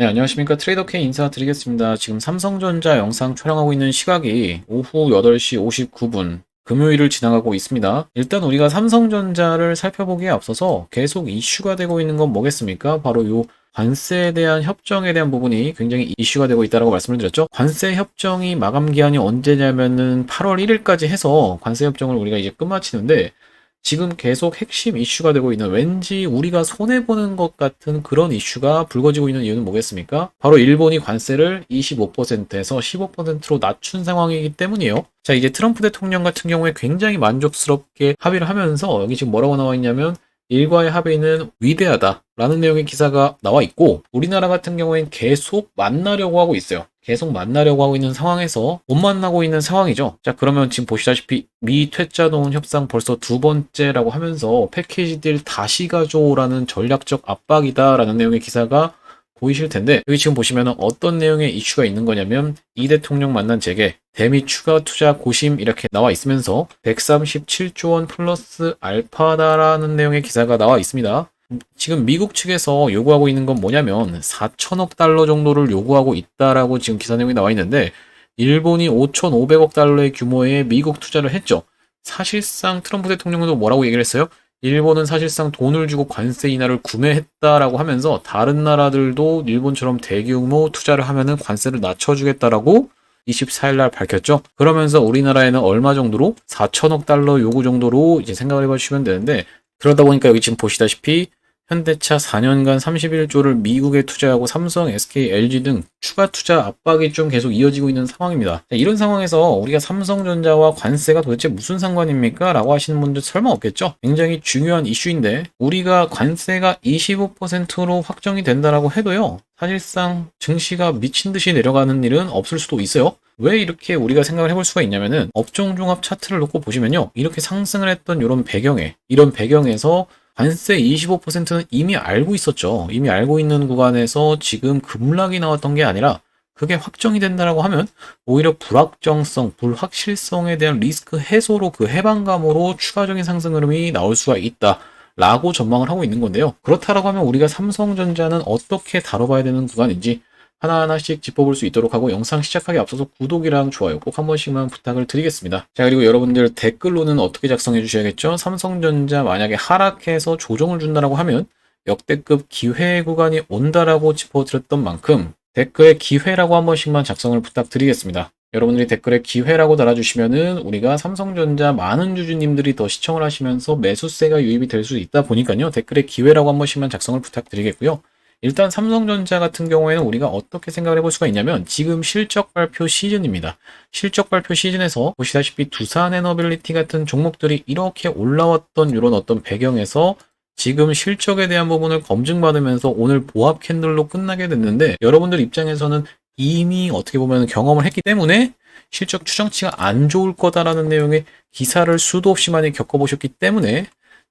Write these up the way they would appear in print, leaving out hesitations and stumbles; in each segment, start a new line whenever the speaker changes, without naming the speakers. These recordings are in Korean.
네, 안녕하십니까. 트레이더 K 인사드리겠습니다. 지금 삼성전자 영상 촬영하고 있는 시각이 오후 8시 59분, 금요일을 지나가고 있습니다. 일단 우리가 삼성전자를 살펴보기에 앞서서 계속 이슈가 되고 있는 건 뭐겠습니까? 바로 요 관세에 대한 협정에 대한 부분이 굉장히 이슈가 되고 있다고 말씀을 드렸죠. 관세 협정이 마감 기한이 언제냐면은 8월 1일까지 해서 관세 협정을 우리가 이제 끝마치는데, 지금 계속 핵심 이슈가 되고 있는, 왠지 우리가 손해보는 것 같은 그런 이슈가 불거지고 있는 이유는 뭐겠습니까? 바로 일본이 관세를 25%에서 15%로 낮춘 상황이기 때문이에요. 자, 이제 트럼프 대통령 같은 경우에 굉장히 만족스럽게 합의를 하면서, 여기 지금 뭐라고 나와 있냐면 일과의 합의는 위대하다라는 내용의 기사가 나와 있고, 우리나라 같은 경우엔 계속 만나려고 하고 있어요. 계속 만나려고 하고 있는 상황에서 못 만나고 있는 상황이죠. 자, 그러면 지금 보시다시피 미 퇴짜동 협상 벌써 두 번째라고 하면서 패키지 딜 다시 가져오라는 전략적 압박이다라는 내용의 기사가 보이실 텐데, 여기 지금 보시면 어떤 내용의 이슈가 있는 거냐면 이 대통령 만난 재개, 대미 추가 투자 고심 이렇게 나와 있으면서 137조 원 플러스 알파다라는 내용의 기사가 나와 있습니다. 지금 미국 측에서 요구하고 있는 건 뭐냐면 4천억 달러 정도를 요구하고 있다라고 지금 기사 내용이 나와 있는데, 일본이 5,500억 달러의 규모의 미국 투자를 했죠. 사실상 트럼프 대통령도 뭐라고 얘기를 했어요? 일본은 사실상 돈을 주고 관세 인하를 구매했다라고 하면서 다른 나라들도 일본처럼 대규모 투자를 하면은 관세를 낮춰주겠다라고 24일 날 밝혔죠. 그러면서 우리나라에는 얼마 정도로 4천억 달러 요구 정도로 이제 생각을 해봐 주시면 되는데, 그러다 보니까 여기 지금 보시다시피 현대차 4년간 31조를 미국에 투자하고 삼성, SK, LG 등 추가 투자 압박이 좀 계속 이어지고 있는 상황입니다. 이런 상황에서 우리가 삼성전자와 관세가 도대체 무슨 상관입니까? 라고 하시는 분들 설마 없겠죠? 굉장히 중요한 이슈인데, 우리가 관세가 25%로 확정이 된다라고 해도요, 사실상 증시가 미친 듯이 내려가는 일은 없을 수도 있어요. 왜 이렇게 우리가 생각을 해볼 수가 있냐면은, 업종종합 차트를 놓고 보시면요, 이렇게 상승을 했던 이런 배경에서 관세 25%는 이미 알고 있었죠. 이미 알고 있는 구간에서 지금 급락이 나왔던 게 아니라, 그게 확정이 된다라고 하면 오히려 불확정성, 불확실성에 대한 리스크 해소로, 그 해방감으로 추가적인 상승 흐름이 나올 수가 있다 라고 전망을 하고 있는 건데요. 그렇다라고 하면 우리가 삼성전자는 어떻게 다뤄봐야 되는 구간인지 하나하나씩 짚어볼 수 있도록 하고, 영상 시작하기 앞서서 구독이랑 좋아요 꼭 한 번씩만 부탁을 드리겠습니다. 자, 그리고 여러분들 댓글로는 어떻게 작성해 주셔야겠죠? 삼성전자 만약에 하락해서 조정을 준다라고 하면 역대급 기회 구간이 온다라고 짚어드렸던 만큼 댓글에 기회라고 한 번씩만 작성을 부탁드리겠습니다. 여러분들이 댓글에 기회라고 달아주시면은 우리가 삼성전자 많은 주주님들이 더 시청을 하시면서 매수세가 유입이 될 수 있다 보니까요, 댓글에 기회라고 한 번씩만 작성을 부탁드리겠고요. 일단 삼성전자 같은 경우에는 우리가 어떻게 생각을 해볼 수가 있냐면, 지금 실적 발표 시즌입니다. 실적 발표 시즌에서 보시다시피 두산에너빌리티 같은 종목들이 이렇게 올라왔던 이런 어떤 배경에서 지금 실적에 대한 부분을 검증받으면서 오늘 보합 캔들로 끝나게 됐는데, 여러분들 입장에서는 이미 어떻게 보면 경험을 했기 때문에 실적 추정치가 안 좋을 거다라는 내용의 기사를 수도 없이 많이 겪어보셨기 때문에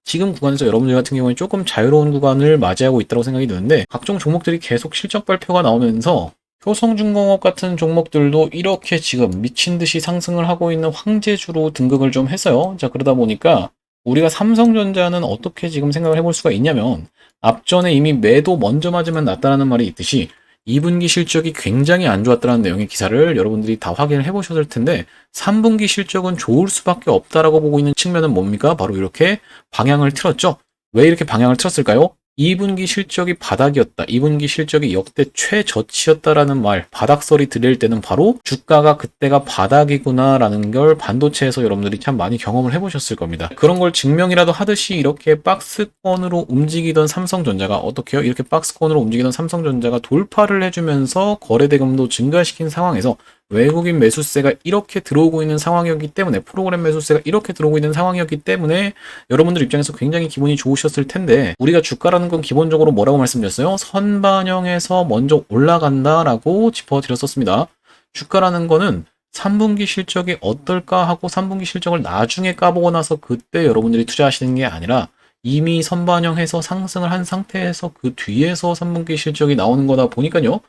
지금 구간에서 여러분들 같은 경우에 조금 자유로운 구간을 맞이하고 있다고 생각이 드는데, 각종 종목들이 계속 실적 발표가 나오면서 효성중공업 같은 종목들도 이렇게 지금 미친 듯이 상승을 하고 있는 황제주로 등극을 좀 했어요. 자, 그러다 보니까 우리가 삼성전자는 어떻게 지금 생각을 해볼 수가 있냐면, 앞전에 이미 매도 먼저 맞으면 낫다라는 말이 있듯이 2분기 실적이 굉장히 안 좋았다는 내용의 기사를 여러분들이 다 확인을 해보셨을 텐데, 3분기 실적은 좋을 수밖에 없다라고 보고 있는 측면은 뭡니까? 바로 이렇게 방향을 틀었죠. 왜 이렇게 방향을 틀었을까요? 2분기 실적이 바닥이었다, 2분기 실적이 역대 최저치였다라는 말, 바닥설이 들릴 때는 바로 주가가 그때가 바닥이구나라는 걸 반도체에서 여러분들이 참 많이 경험을 해보셨을 겁니다. 그런 걸 증명이라도 하듯이 이렇게 박스권으로 움직이던 삼성전자가 어떻게요? 이렇게 박스권으로 움직이던 삼성전자가 돌파를 해주면서 거래대금도 증가시킨 상황에서 외국인 매수세가 이렇게 들어오고 있는 상황이었기 때문에, 프로그램 매수세가 이렇게 들어오고 있는 상황이었기 때문에 여러분들 입장에서 굉장히 기분이 좋으셨을 텐데, 우리가 주가라는 건 기본적으로 뭐라고 말씀드렸어요? 선반영해서 먼저 올라간다라고 짚어드렸었습니다. 주가라는 거는 3분기 실적이 어떨까 하고 3분기 실적을 나중에 까보고 나서 그때 여러분들이 투자하시는 게 아니라, 이미 선반영해서 상승을 한 상태에서 그 뒤에서 3분기 실적이 나오는 거다 보니까요,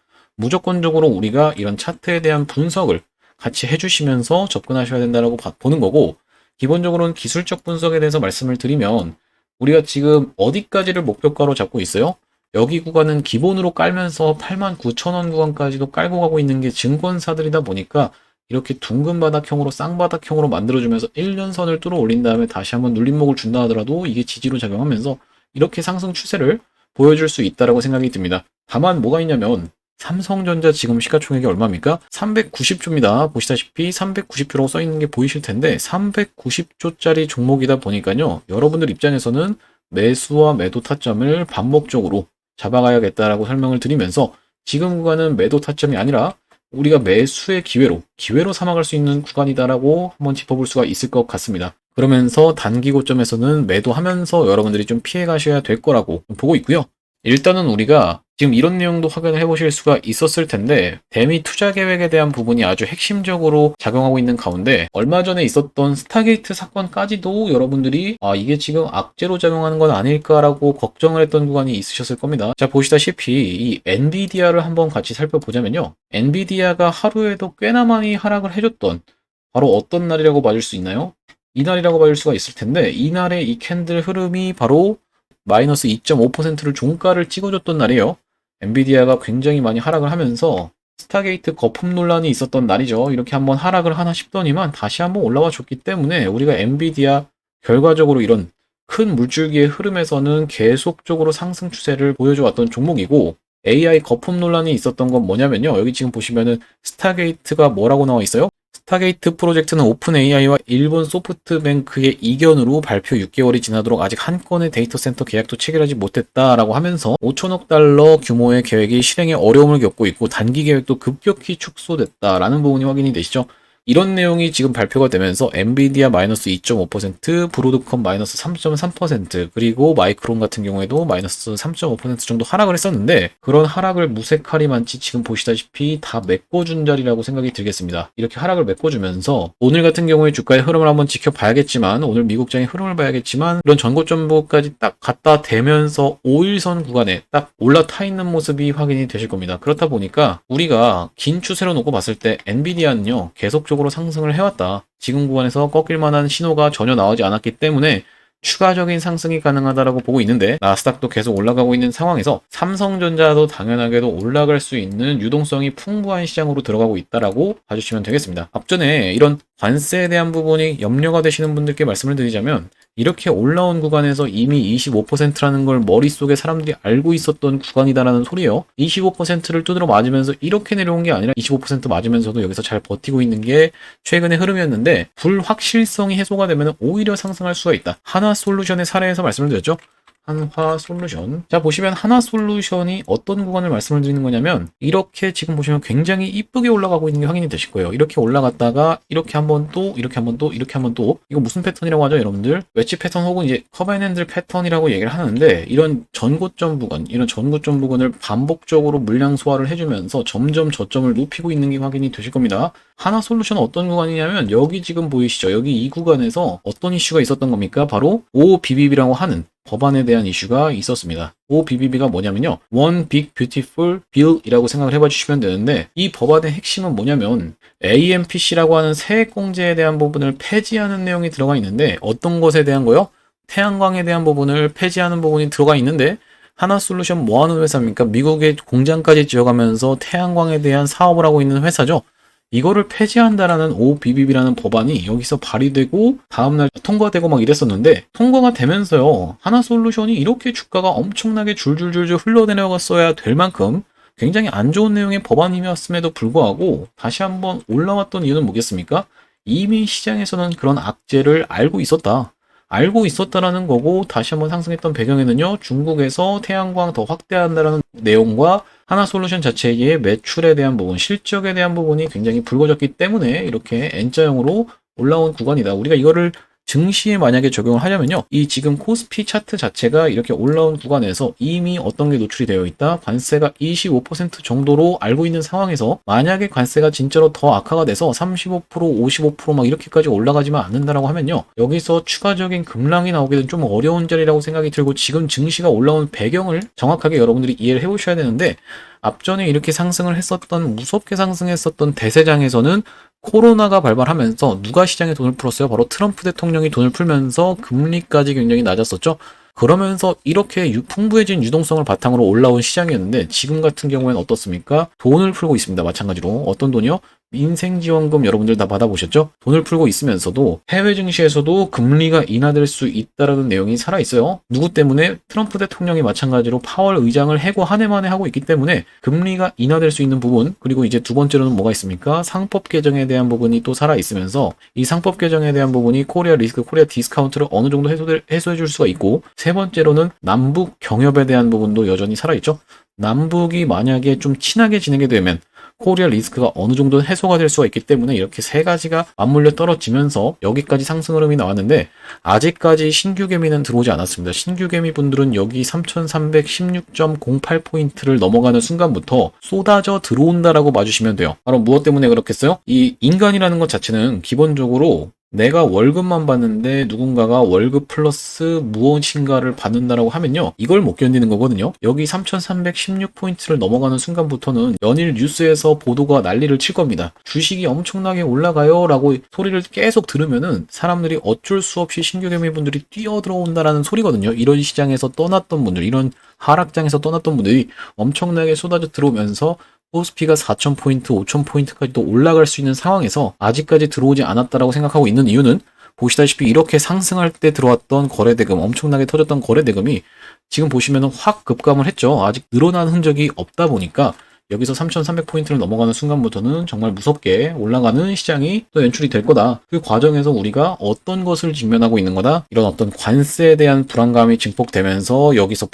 무조건적으로 우리가 이런 차트에 대한 분석을 같이 해주시면서 접근하셔야 된다고 보는 거고, 기본적으로는 기술적 분석에 대해서 말씀을 드리면, 우리가 지금 어디까지를 목표가로 잡고 있어요? 여기 구간은 기본으로 깔면서 89,000원 구간까지도 깔고 가고 있는 게 증권사들이다 보니까 이렇게 둥근 바닥형으로 쌍바닥형으로 만들어주면서 1년선을 뚫어 올린 다음에 다시 한번 눌림목을 준다 하더라도 이게 지지로 작용하면서 이렇게 상승 추세를 보여줄 수 있다라고 생각이 듭니다. 다만 뭐가 있냐면 삼성전자 지금 시가총액이 얼마입니까? 390조입니다. 보시다시피 390조라고 써있는 게 보이실 텐데 390조짜리 종목이다 보니까요. 여러분들 입장에서는 매수와 매도 타점을 반복적으로 잡아가야겠다라고 설명을 드리면서 지금 구간은 매도 타점이 아니라 우리가 매수의 기회로 삼아갈 수 있는 구간이다라고 한번 짚어볼 수가 있을 것 같습니다. 그러면서 단기 고점에서는 매도하면서 여러분들이 좀 피해 가셔야 될 거라고 보고 있고요. 일단은 우리가 지금 이런 내용도 확인을 해보실 수가 있었을 텐데 대미 투자 계획에 대한 부분이 아주 핵심적으로 작용하고 있는 가운데 얼마 전에 있었던 스타게이트 사건까지도 여러분들이 이게 지금 악재로 작용하는 건 아닐까라고 걱정을 했던 구간이 있으셨을 겁니다. 자, 보시다시피 이 엔비디아를 한번 같이 살펴보자면요. 엔비디아가 하루에도 꽤나 많이 하락을 해줬던 바로 어떤 날이라고 봐줄 수 있나요? 이날이라고 봐줄 수가 있을 텐데 이날의 이 캔들 흐름이 바로 마이너스 2.5%를 종가를 찍어줬던 날이에요. 엔비디아가 굉장히 많이 하락을 하면서 스타게이트 거품 논란이 있었던 날이죠. 이렇게 한번 하락을 하나 싶더니만 다시 한번 올라와 줬기 때문에 우리가 엔비디아 결과적으로 이런 큰 물줄기의 흐름에서는 계속적으로 상승 추세를 보여줘 왔던 종목이고 AI 거품 논란이 있었던 건 뭐냐면요. 여기 지금 보시면은 스타게이트가 뭐라고 나와 있어요? 스타게이트 프로젝트는 오픈 AI와 일본 소프트뱅크의 이견으로 발표 6개월이 지나도록 아직 한 건의 데이터 센터 계약도 체결하지 못했다라고 하면서 5천억 달러 규모의 계획이 실행에 어려움을 겪고 있고 단기 계획도 급격히 축소됐다라는 부분이 확인이 되시죠. 이런 내용이 지금 발표가 되면서 엔비디아 마이너스 2.5%, 브로드컴 마이너스 3.3%, 그리고 마이크론 같은 경우에도 마이너스 3.5% 정도 하락을 했었는데 그런 하락을 무색하리만치 지금 보시다시피 다 메꿔준 자리라고 생각이 들겠습니다. 이렇게 하락을 메꿔주면서 오늘 같은 경우에 주가의 흐름을 한번 지켜봐야겠지만 오늘 미국장의 흐름을 봐야겠지만 이런 전고점부까지 딱 갖다 대면서 5일선 구간에 딱 올라타 있는 모습이 확인이 되실 겁니다. 그렇다 보니까 우리가 긴 추세로 놓고 봤을 때 엔비디아는요 계속적으로 상승을 해왔다. 지금 구간에서 꺾일 만한 신호가 전혀 나오지 않았기 때문에 추가적인 상승이 가능하다라고 보고 있는데 나스닥도 계속 올라가고 있는 상황에서 삼성전자도 당연하게도 올라갈 수 있는 유동성이 풍부한 시장으로 들어가고 있다라고 봐주시면 되겠습니다. 앞전에 이런 관세에 대한 부분이 염려가 되시는 분들께 말씀을 드리자면 이렇게 올라온 구간에서 이미 25%라는 걸 머릿속에 사람들이 알고 있었던 구간이다라는 소리예요. 25%를 두드러 맞으면서 이렇게 내려온 게 아니라 25% 맞으면서도 여기서 잘 버티고 있는 게 최근의 흐름이었는데 불확실성이 해소가 되면 오히려 상승할 수가 있다. 하나솔루션의 사례에서 말씀을 드렸죠. 한화솔루션. 자, 보시면 하나솔루션이 어떤 구간을 말씀을 드리는 거냐면 이렇게 지금 보시면 굉장히 이쁘게 올라가고 있는 게 확인이 되실 거예요. 이렇게 올라갔다가 이렇게 한번 또 이렇게 한번 또 이렇게 한번 또 이거 무슨 패턴이라고 하죠, 여러분들? 웨지 패턴 혹은 이제 커브앤핸들 패턴이라고 얘기를 하는데 이런 전고점 부분을 반복적으로 물량 소화를 해주면서 점점 저점을 높이고 있는 게 확인이 되실 겁니다. 하나솔루션은 어떤 구간이냐면 여기 지금 보이시죠? 여기 이 구간에서 어떤 이슈가 있었던 겁니까? 바로 OBBB라고 하는 법안에 대한 이슈가 있었습니다. OBBB가 뭐냐면요. One Big Beautiful Bill이라고 생각을 해봐 주시면 되는데 이 법안의 핵심은 뭐냐면 AMPC라고 하는 세액공제에 대한 부분을 폐지하는 내용이 들어가 있는데 어떤 것에 대한 거요? 태양광에 대한 부분을 폐지하는 부분이 들어가 있는데 하나솔루션 뭐 하는 회사입니까? 미국의 공장까지 지어가면서 태양광에 대한 사업을 하고 있는 회사죠. 이거를 폐지한다라는 OBBB라는 법안이 여기서 발의되고 다음날 통과되고 막 이랬었는데 통과가 되면서요. 하나솔루션이 이렇게 주가가 엄청나게 줄줄줄줄 흘러내려갔어야 될 만큼 굉장히 안 좋은 내용의 법안이었음에도 불구하고 다시 한번 올라왔던 이유는 뭐겠습니까? 이미 시장에서는 그런 악재를 알고 있었다라는 거고 다시 한번 상승했던 배경에는요. 중국에서 태양광 더 확대한다라는 내용과 하나솔루션 자체의 매출에 대한 부분, 실적에 대한 부분이 굉장히 붉어졌기 때문에 이렇게 N자형으로 올라온 구간이다. 우리가 이거를 증시에 만약에 적용을 하려면요. 이 지금 코스피 차트 자체가 이렇게 올라온 구간에서 이미 어떤 게 노출이 되어 있다. 관세가 25% 정도로 알고 있는 상황에서 만약에 관세가 진짜로 더 악화가 돼서 35%, 55%막 이렇게까지 올라가지만 않는다라고 하면요. 여기서 추가적인 급락이 나오기는 좀 어려운 자리라고 생각이 들고 지금 증시가 올라온 배경을 정확하게 여러분들이 이해를 해보셔야 되는데 앞전에 이렇게 무섭게 상승했었던 대세장에서는 코로나가 발발하면서 누가 시장에 돈을 풀었어요? 바로 트럼프 대통령이 돈을 풀면서 금리까지 굉장히 낮았었죠. 그러면서 이렇게 풍부해진 유동성을 바탕으로 올라온 시장이었는데 지금 같은 경우에는 어떻습니까? 돈을 풀고 있습니다. 마찬가지로. 어떤 돈이요? 민생지원금 여러분들 다 받아보셨죠? 돈을 풀고 있으면서도 해외 증시에서도 금리가 인하될 수 있다라는 내용이 살아있어요. 누구 때문에? 트럼프 대통령이 마찬가지로 파월 의장을 해고 한 해 만에 하고 있기 때문에 금리가 인하될 수 있는 부분, 그리고 이제 두 번째로는 뭐가 있습니까? 상법 개정에 대한 부분이 또 살아있으면서 이 상법 개정에 대한 부분이 코리아 리스크, 코리아 디스카운트를 어느 정도 해소해 줄 수가 있고, 세 번째로는 남북 경협에 대한 부분도 여전히 살아있죠. 남북이 만약에 좀 친하게 지내게 되면 코리아 리스크가 어느 정도 해소가 될 수가 있기 때문에 이렇게 세 가지가 맞물려 떨어지면서 여기까지 상승 흐름이 나왔는데 아직까지 신규 개미는 들어오지 않았습니다. 신규 개미 분들은 여기 3316.08포인트를 넘어가는 순간부터 쏟아져 들어온다라고 봐주시면 돼요. 바로 무엇 때문에 그렇겠어요? 이 인간이라는 것 자체는 기본적으로 내가 월급만 받는데 누군가가 월급 플러스 무엇인가를 받는다라고 하면요, 이걸 못 견디는 거거든요. 여기 3316포인트를 넘어가는 순간부터는 연일 뉴스에서 보도가 난리를 칠 겁니다. 주식이 엄청나게 올라가요 라고 소리를 계속 들으면은 사람들이 어쩔 수 없이 신규 개미분들이 뛰어 들어온다라는 소리거든요. 이런 시장에서 떠났던 분들, 이런 하락장에서 떠났던 분들이 엄청나게 쏟아져 들어오면서 코스피가 4,000포인트, 5,000포인트까지도 올라갈 수 있는 상황에서 아직까지 들어오지 않았다라고 생각하고 있는 이유는, 보시다시피 이렇게 상승할 때 들어왔던 거래대금, 엄청나게 터졌던 거래대금이 지금 보시면 확 급감을 했죠. 아직 늘어난 흔적이 없다 보니까 여기서 3,300포인트를 넘어가는 순간부터는 정말 무섭게 올라가는 시장이 또 연출이 될 거다. 그 과정에서 우리가 어떤 것을 직면하고 있는 거다? 이런 어떤 관세에 대한 불안감이 증폭되면서 여기서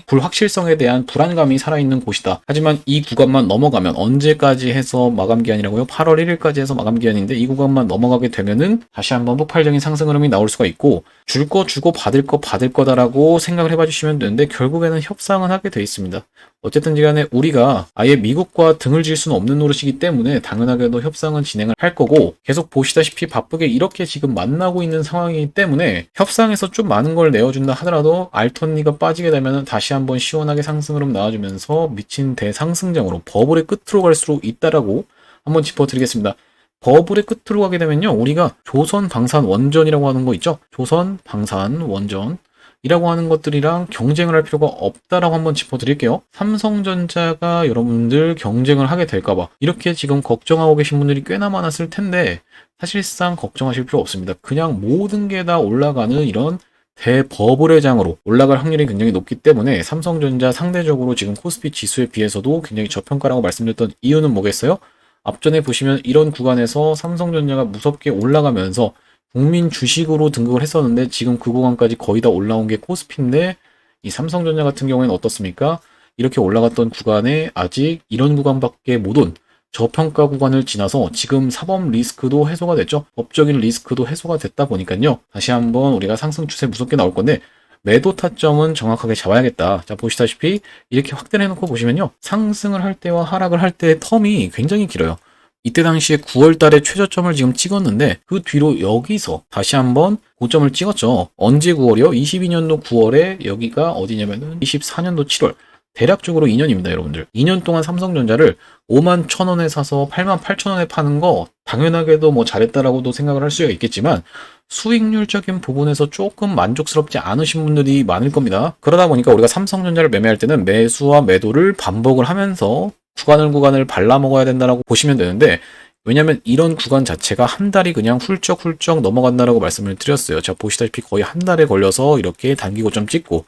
불확실성에 대한 불안감이 살아있는 곳이다. 하지만 이 구간만 넘어가면, 언제까지 해서 마감기한이라고요? 8월 1일까지 해서 마감기한인데 이 구간만 넘어가게 되면은 다시 한번 폭발적인 상승 흐름이 나올 수가 있고, 줄 거 주고 받을 거다라고 생각을 해봐 주시면 되는데 결국에는 협상은 하게 돼 있습니다. 어쨌든지 간에 우리가 아예 미국과 등을 질 수는 없는 노릇이기 때문에 당연하게도 협상은 진행을 할 거고, 계속 보시다시피 바쁘게 이렇게 지금 만나고 있는 상황이기 때문에 협상에서 좀 많은 걸 내어준다 하더라도 알턴리가 빠지게 되면 다시 한번 시원하게 상승으로 나와주면서 미친 대상승장으로 버블의 끝으로 갈 수 있다라고 한번 짚어드리겠습니다. 버블의 끝으로 가게 되면요, 우리가 조선방산원전이라고 하는 거 있죠? 조선방산원전 이라고 하는 것들이랑 경쟁을 할 필요가 없다라고 한번 짚어드릴게요. 삼성전자가 여러분들 경쟁을 하게 될까봐 이렇게 지금 걱정하고 계신 분들이 꽤나 많았을 텐데, 사실상 걱정하실 필요 없습니다. 그냥 모든 게 다 올라가는 이런 대버블의 장으로 올라갈 확률이 굉장히 높기 때문에 삼성전자 상대적으로 지금 코스피 지수에 비해서도 굉장히 저평가라고 말씀드렸던 이유는 뭐겠어요? 앞전에 보시면 이런 구간에서 삼성전자가 무섭게 올라가면서 국민 주식으로 등극을 했었는데 지금 그 구간까지 거의 다 올라온 게 코스피인데, 이 삼성전자 같은 경우에는 어떻습니까? 이렇게 올라갔던 구간에 아직 이런 구간밖에 못 온 저평가 구간을 지나서 지금 사법 리스크도 해소가 됐죠. 법적인 리스크도 해소가 됐다 보니까요, 다시 한번 우리가 상승 추세 무섭게 나올 건데 매도 타점은 정확하게 잡아야겠다. 자, 보시다시피 이렇게 확대를 해놓고 보시면요, 상승을 할 때와 하락을 할 때의 텀이 굉장히 길어요. 이때 당시에 9월 달에 최저점을 지금 찍었는데 그 뒤로 여기서 다시 한번 고점을 찍었죠. 언제 9월이요? 22년도 9월에 여기가 어디냐면은 24년도 7월. 대략적으로 2년입니다, 여러분들. 2년 동안 삼성전자를 5만 1,000원에 사서 8만 8,000원에 파는 거 당연하게도 뭐 잘했다라고도 생각을 할 수가 있겠지만 수익률적인 부분에서 조금 만족스럽지 않으신 분들이 많을 겁니다. 그러다 보니까 우리가 삼성전자를 매매할 때는 매수와 매도를 반복을 하면서 구간을 발라먹어야 된다라고 보시면 되는데, 왜냐면 이런 구간 자체가 한 달이 그냥 훌쩍훌쩍 넘어간다라고 말씀을 드렸어요. 자, 보시다시피 거의 한 달에 걸려서 이렇게 단기 고점 찍고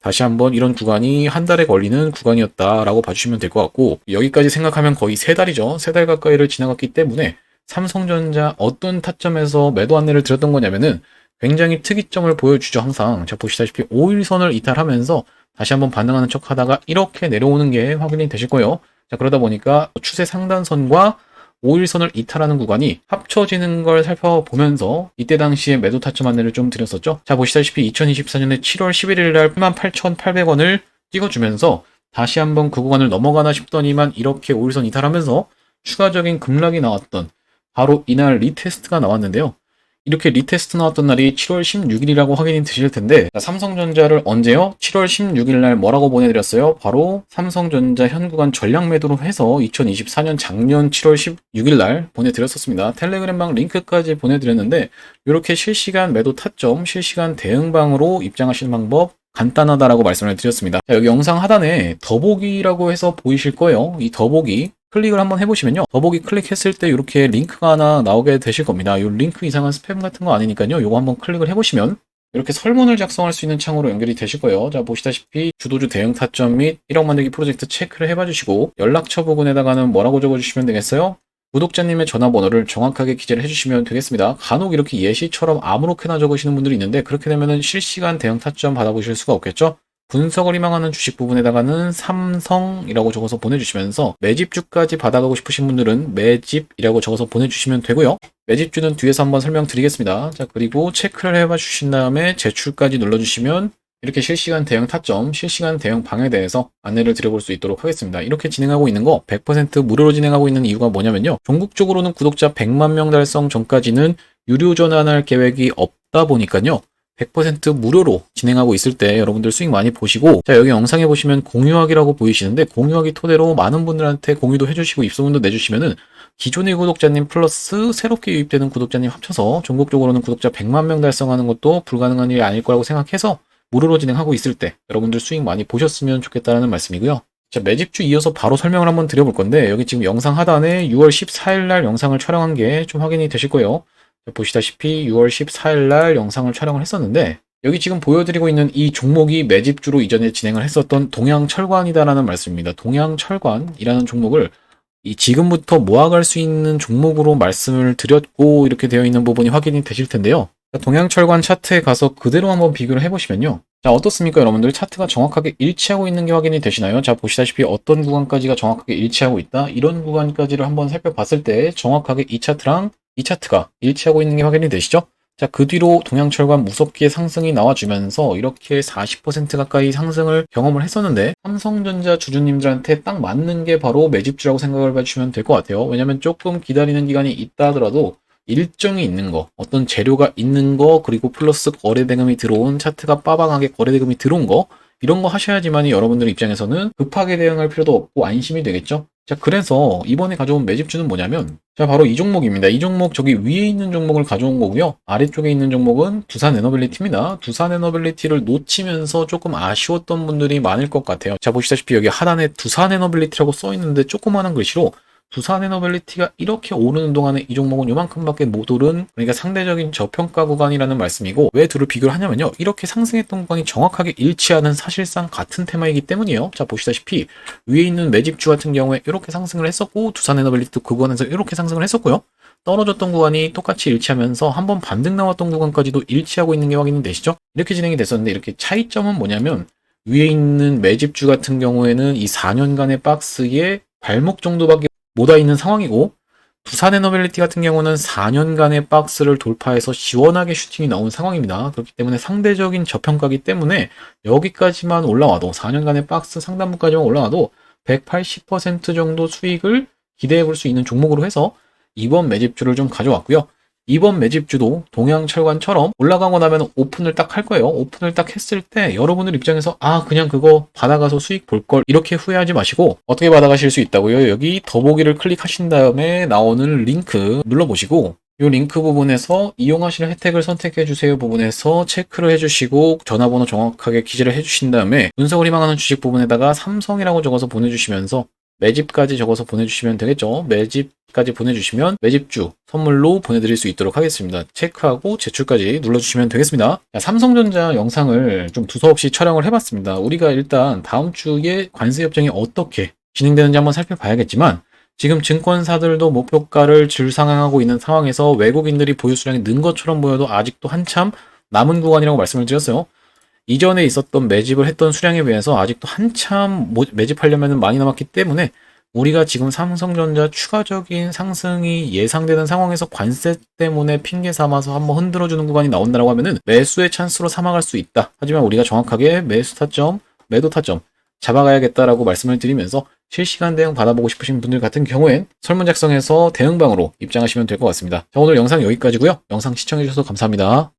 다시 한번 이런 구간이 한 달에 걸리는 구간이었다라고 봐주시면 될 것 같고, 여기까지 생각하면 거의 3달이죠. 3달 가까이를 지나갔기 때문에 삼성전자 어떤 타점에서 매도 안내를 드렸던 거냐면은 굉장히 특이점을 보여주죠. 항상 자, 보시다시피 5일선을 이탈하면서 다시 한번 반등하는 척 하다가 이렇게 내려오는 게 확인이 되실 거예요. 자, 그러다 보니까 추세 상단선과 5일선을 이탈하는 구간이 합쳐지는 걸 살펴보면서 이때 당시에 매도 타점 안내를 좀 드렸었죠. 자, 보시다시피 2024년에 7월 11일 날 88,800원을 찍어주면서 다시 한번 그 구간을 넘어가나 싶더니만 이렇게 5일선 이탈하면서 추가적인 급락이 나왔던 바로 이날 리테스트가 나왔는데요. 이렇게 리테스트 나왔던 날이 7월 16일이라고 확인이 되실 텐데, 자, 삼성전자를 언제요? 7월 16일 날 뭐라고 보내드렸어요? 바로 삼성전자 현구간 전량 매도로 해서 2024년 작년 7월 16일 날 보내드렸었습니다. 텔레그램방 링크까지 보내드렸는데, 이렇게 실시간 매도 타점, 실시간 대응방으로 입장하시는 방법 간단하다라고 말씀을 드렸습니다. 자, 여기 영상 하단에 더보기라고 해서 보이실 거예요. 이 더보기 클릭을 한번 해보시면요. 더보기 클릭했을 때 이렇게 링크가 하나 나오게 되실 겁니다. 이 링크 이상한 스팸 같은 거 아니니까요. 이거 한번 클릭을 해보시면 이렇게 설문을 작성할 수 있는 창으로 연결이 되실 거예요. 자, 보시다시피 주도주 대응 타점 및 1억 만들기 프로젝트 체크를 해봐 주시고 연락처 부분에다가는 뭐라고 적어주시면 되겠어요? 구독자님의 전화번호를 정확하게 기재를 해주시면 되겠습니다. 간혹 이렇게 예시처럼 아무렇게나 적으시는 분들이 있는데 그렇게 되면은 실시간 대응 타점 받아보실 수가 없겠죠? 분석을 희망하는 주식 부분에다가는 삼성이라고 적어서 보내주시면서 매집주까지 받아가고 싶으신 분들은 매집이라고 적어서 보내주시면 되고요. 매집주는 뒤에서 한번 설명드리겠습니다. 자, 그리고 체크를 해봐 주신 다음에 제출까지 눌러주시면 이렇게 실시간 대응 타점, 실시간 대응 방에 대해서 안내를 드려볼 수 있도록 하겠습니다. 이렇게 진행하고 있는 거 100% 무료로 진행하고 있는 이유가 뭐냐면요. 전국적으로는 구독자 100만 명 달성 전까지는 유료 전환할 계획이 없다 보니까요. 100% 무료로 진행하고 있을 때 여러분들 수익 많이 보시고, 자, 여기 영상에 보시면 공유하기라고 보이시는데 공유하기 토대로 많은 분들한테 공유도 해주시고 입소문도 내주시면은 기존의 구독자님 플러스 새롭게 유입되는 구독자님 합쳐서 전국적으로는 구독자 100만 명 달성하는 것도 불가능한 일이 아닐 거라고 생각해서 무료로 진행하고 있을 때 여러분들 수익 많이 보셨으면 좋겠다는 말씀이고요. 자, 매집주 이어서 바로 설명을 한번 드려볼 건데 여기 지금 영상 하단에 6월 14일 날 영상을 촬영한 게 좀 확인이 되실 거예요. 보시다시피 6월 14일 날 영상을 촬영을 했었는데 여기 지금 보여드리고 있는 이 종목이 매집주로 이전에 진행을 했었던 동양철관이다라는 말씀입니다. 동양철관이라는 종목을 지금부터 모아갈 수 있는 종목으로 말씀을 드렸고 이렇게 되어 있는 부분이 확인이 되실 텐데요. 동양철관 차트에 가서 그대로 한번 비교를 해보시면요. 자, 어떻습니까 여러분들? 차트가 정확하게 일치하고 있는 게 확인이 되시나요? 자, 보시다시피 어떤 구간까지가 정확하게 일치하고 있다. 이런 구간까지를 한번 살펴봤을 때 정확하게 이 차트랑 이 차트가 일치하고 있는 게 확인이 되시죠? 자, 그 뒤로 동양철관 무섭게 상승이 나와주면서 이렇게 40% 가까이 상승을 경험을 했었는데 삼성전자 주주님들한테 딱 맞는 게 바로 매집주라고 생각을 해주시면 될 것 같아요. 왜냐면 조금 기다리는 기간이 있다 하더라도 일정이 있는 거, 어떤 재료가 있는 거, 그리고 플러스 거래대금이 들어온 차트가 빠방하게 거래대금이 들어온 거, 이런 거 하셔야지만이 여러분들 입장에서는 급하게 대응할 필요도 없고 안심이 되겠죠? 자, 그래서 이번에 가져온 매집주는 뭐냐면, 자, 바로 이 종목입니다. 이 종목 저기 위에 있는 종목을 가져온 거고요. 아래쪽에 있는 종목은 두산에너빌리티입니다. 두산에너빌리티를 놓치면서 조금 아쉬웠던 분들이 많을 것 같아요. 자, 보시다시피 여기 하단에 두산에너빌리티라고 써 있는데 조그마한 글씨로 두산에너빌리티가 이렇게 오르는 동안에 이 종목은 요만큼밖에 못 오른, 그러니까 상대적인 저평가 구간이라는 말씀이고, 왜 둘을 비교를 하냐면요. 이렇게 상승했던 구간이 정확하게 일치하는 사실상 같은 테마이기 때문이에요. 자, 보시다시피 위에 있는 매집주 같은 경우에 이렇게 상승을 했었고, 두산에너빌리티도 그 구간에서 이렇게 상승을 했었고요. 떨어졌던 구간이 똑같이 일치하면서 한번 반등 나왔던 구간까지도 일치하고 있는 게 확인이 되시죠? 이렇게 진행이 됐었는데 이렇게 차이점은 뭐냐면 위에 있는 매집주 같은 경우에는 이 4년간의 박스에 발목 정도밖에 못 와 있는 상황이고, 두산에너빌리티 같은 경우는 4년간의 박스를 돌파해서 시원하게 슈팅이 나온 상황입니다. 그렇기 때문에 상대적인 저평가기 때문에 여기까지만 올라와도 4년간의 박스 상단부까지만 올라와도 180% 정도 수익을 기대해 볼 수 있는 종목으로 해서 이번 매집주를 좀 가져왔고요. 이번 매집주도 동양철관처럼 올라가고 나면 오픈을 딱 할 거예요. 오픈을 딱 했을 때 여러분들 입장에서 그냥 그거 받아가서 수익 볼 걸, 이렇게 후회하지 마시고 어떻게 받아가실 수 있다고요? 여기 더보기를 클릭하신 다음에 나오는 링크 눌러보시고 이 링크 부분에서 이용하실 혜택을 선택해 주세요 부분에서 체크를 해주시고 전화번호 정확하게 기재를 해주신 다음에 분석을 희망하는 주식 부분에다가 삼성이라고 적어서 보내주시면서 매집까지 적어서 보내주시면 되겠죠. 매집까지 보내주시면 매집주 선물로 보내드릴 수 있도록 하겠습니다. 체크하고 제출까지 눌러주시면 되겠습니다. 자, 삼성전자 영상을 좀 두서없이 촬영을 해봤습니다. 우리가 일단 다음 주에 관세 협정이 어떻게 진행되는지 한번 살펴봐야겠지만 지금 증권사들도 목표가를 줄상향하고 있는 상황에서 외국인들이 보유 수량이 는 것처럼 보여도 아직도 한참 남은 구간이라고 말씀을 드렸어요. 이전에 있었던 매집을 했던 수량에 비해서 아직도 한참 매집하려면 많이 남았기 때문에 우리가 지금 삼성전자 추가적인 상승이 예상되는 상황에서 관세 때문에 핑계 삼아서 한번 흔들어주는 구간이 나온다고 하면은 매수의 찬스로 삼아갈 수 있다. 하지만 우리가 정확하게 매수 타점, 매도 타점, 잡아가야겠다라고 말씀을 드리면서 실시간 대응 받아보고 싶으신 분들 같은 경우엔 설문 작성해서 대응방으로 입장하시면 될 것 같습니다. 자, 오늘 영상 여기까지고요. 영상 시청해주셔서 감사합니다.